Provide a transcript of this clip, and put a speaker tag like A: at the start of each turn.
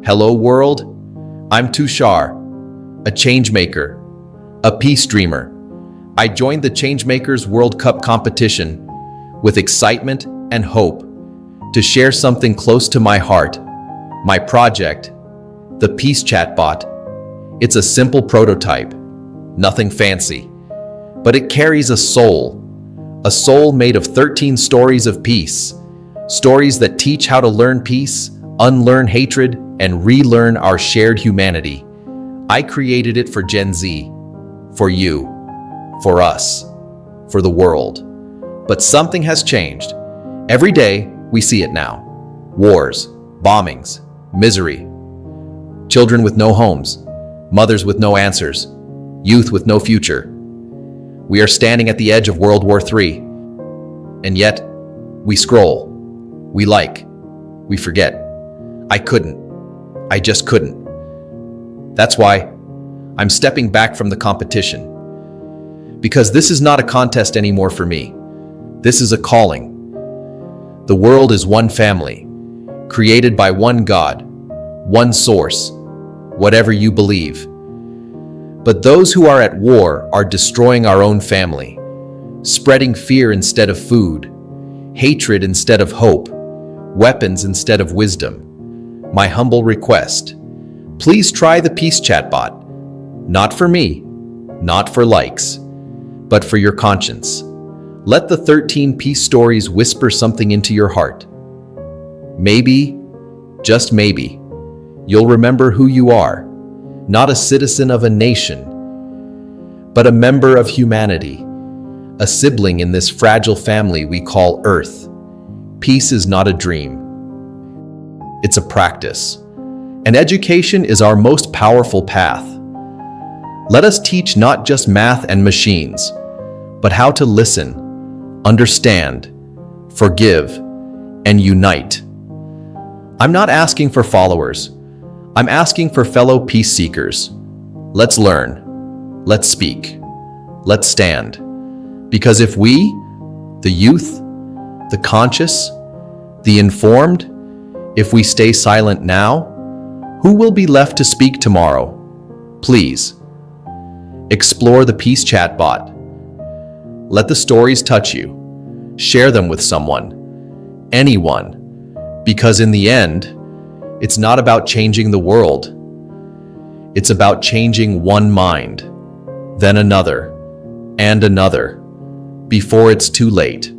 A: Hello world, I'm Tushar, a changemaker, a peace dreamer. I joined the Changemakers World Cup competition with excitement and hope to share something close to my heart, my project, the PeaceChatbot. It's a simple prototype, nothing fancy, but it carries a soul made of 13 stories of peace, stories that teach how to learn peace, unlearn hatred, and relearn our shared humanity. I created it for Gen Z, for you, for us, for the world. But something has changed. Every day, we see it now. Wars, bombings, misery, children with no homes, mothers with no answers, youth with no future. We are standing at the edge of World War III, and yet we scroll, we like, we forget. I just couldn't. That's why I'm stepping back from the competition. Because this is not a contest anymore for me. This is a calling. The world is one family, created by one God, one source, whatever you believe. But those who are at war are destroying our own family, spreading fear instead of food, hatred instead of hope, weapons instead of wisdom. My humble request, please try the PeaceChatbot. Not for me, not for likes, but for your conscience. Let the 13 peace stories whisper something into your heart. Maybe, just maybe, you'll remember who you are, not a citizen of a nation, but a member of humanity, a sibling in this fragile family we call Earth. Peace is not a dream. It's a practice. And education is our most powerful path. Let us teach not just math and machines, but how to listen, understand, forgive, and unite. I'm not asking for followers. I'm asking for fellow peace seekers. Let's learn. Let's speak. Let's stand. Because if we, the youth, the conscious, the informed, if we stay silent now, who will be left to speak tomorrow? Please, explore the PeaceChatbot. Let the stories touch you. Share them with someone, anyone, because in the end, it's not about changing the world. It's about changing one mind, then another, and another, before it's too late.